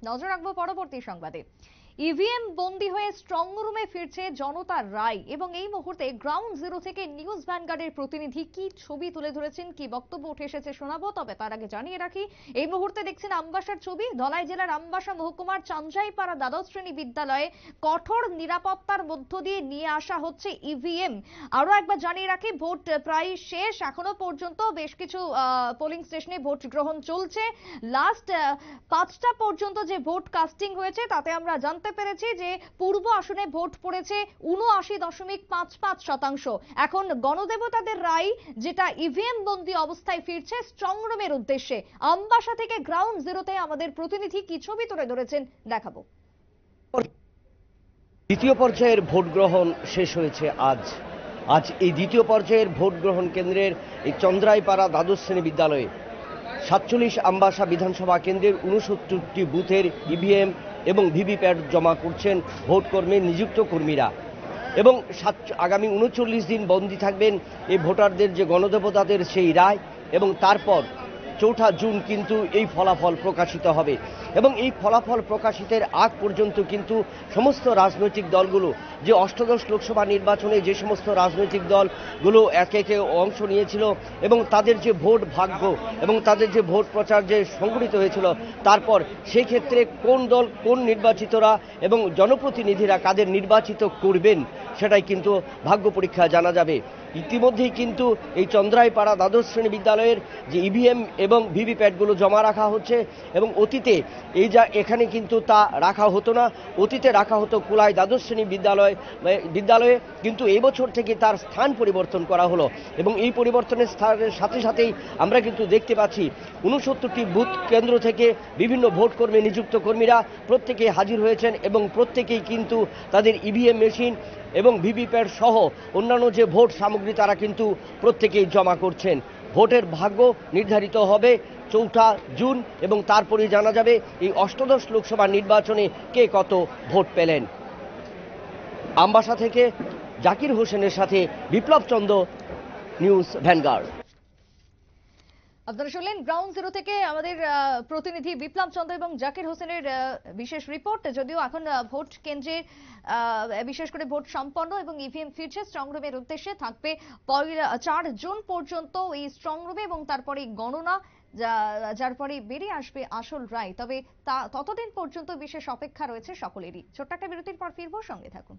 নজর রাখবো পরবর্তী সংবাদে। ইভিএম বন্দী হয়ে স্ট্রং রুমে ফিরছে জনতা রায় এবং এই মুহূর্তে গ্রাউন্ড জিরো থেকে নিউজ ভ্যানগার্ডের প্রতিনিধি কি ছবি তুলে ধরেছেন, কি বক্তব্য উঠে এসেছে শোনাবো। তবে তার আগে জানিয়ে রাখি, এই মুহূর্তে দেখছেন আমবাসার ছবি। ধলাই জেলার আমবাসা মহকুমার চাঞ্জাইপাড়া দ্বাদশ শ্রেণী বিদ্যালয়ে কঠোর নিরাপত্তার মধ্য দিয়ে নিয়ে আসা হচ্ছে ইভিএম। আরো একবার জানিয়ে রাখি, ভোট প্রায় শেষ, এখনো পর্যন্ত বেশ কিছু পোলিং স্টেশনে ভোট গ্রহণ চলছে। লাস্ট 5টা পর্যন্ত যে ভোট কাস্টিং হয়েছে তাতে আমরা জানতে পেরেছি যে পূর্ব আসনে ভোট পড়েছে ৭৯.৫৫%। এখন গণদেবতাদের রায়, যেটা ইভিএম বন্দী অবস্থায় ফিরছে স্ট্রং রুমের উদ্দেশ্যে। আমবাসা থেকে গ্রাউন্ড জিরোতে আমাদের প্রতিনিধি কি ছবি তুলে ধরেছেন দেখাবো। দ্বিতীয় পর্যায়ের ভোট গ্রহণ শেষ হয়েছে আজ এই দ্বিতীয় পর্যায়ের ভোট গ্রহণ কেন্দ্রের এই চন্দ্রাইপাড়া দ্বাদশ শ্রেণী বিদ্যালয়ে ৪৭ আমবাসা বিধানসভা কেন্দ্রের ৬৯টি বুথের ইভিএম এবং ভিভিপ্যাট জমা করছেন ভোটকর্মী নিযুক্ত কর্মীরা এবং আগামী ৩৯ দিন বন্দী থাকবেন এই ভোটারদের যে গণদেবতাদের সেই রায়। এবং তারপর ৪ঠা জুন কিন্তু এই ফলাফল প্রকাশিত হবে এবং এই ফলাফল প্রকাশিতের আগ পর্যন্ত কিন্তু সমস্ত রাজনৈতিক দলগুলো, যে অষ্টাদশ লোকসভা নির্বাচনে যে সমস্ত রাজনৈতিক দলগুলো একে একে অংশ নিয়েছিল এবং তাদের যে ভোট ভাগ্য এবং তাদের যে ভোট প্রচার যে সংগঠিত হয়েছিল, তারপর সেই ক্ষেত্রে কোন দল, কোন নির্বাচিতরা এবং জনপ্রতিনিধিরা কাদের নির্বাচিত করবেন সেটাই কিন্তু ভাগ্য পরীক্ষা জানা যাবে। ইতিমধ্যেই কিন্তু এই চন্দ্রাইপাড়া দ্বাদশ শ্রেণী বিদ্যালয়ের যে ইভিএম এবং ভিভিপ্যাটগুলো জমা রাখা হচ্ছে এবং অতীতে এখানে কিন্তু তা রাখা হতো না। অতীতে রাখা হতো কুলাই দ্বাদশ শ্রেণী বিদ্যালয়ে, কিন্তু এবছর থেকে তার স্থান পরিবর্তন করা হলো এবং এই পরিবর্তনের সাথে সাথেই আমরা কিন্তু দেখতে পাচ্ছি ৬৯টি বুথ কেন্দ্র থেকে বিভিন্ন ভোটকর্মী নিযুক্ত কর্মীরা প্রত্যেকেই হাজির হয়েছেন এবং প্রত্যেকেই কিন্তু তাদের ইভিএম মেশিন এবং ভিভিপ্যাট সহ অন্যান্য যে ভোট সামগ্রী তারা কিন্তু প্রত্যেকেই জমা করছেন। ভোটের ভাগ্য নির্ধারিত হবে ৪ঠা জুন এবং তারপরে জানা যাবে এই অষ্টাদশ লোকসভা নির্বাচনে কে কত ভোট পেলেন। আমবাসা থেকে জাকির হোসেনের সাথে বিপ্লব চন্দ্র, নিউজ ভ্যানগার্ড। আপনারা শুনলেন গ্রাউন্ড জিরো থেকে আমাদের প্রতিনিধি বিপ্লব চন্দ্র এবং জাকির হোসেনের বিশেষ রিপোর্ট। যদিও এখন ভোট কেন্দ্রে বিশেষ করে ভোট সম্পন্ন এবং ইভিএম ফিরছে স্ট্রং রুমের উদ্দেশ্যে, থাকবে ৪ জুন পর্যন্ত এই স্ট্রং রুমে এবং তারপরে গণনা, যার পরে বেরিয়ে আসবে আসল রায়। তবে ততদিন পর্যন্ত বিশেষ অপেক্ষা রয়েছে সকলেরই। ছোট্ট একটা বিরতির পর ফিরবো, সঙ্গে থাকুন।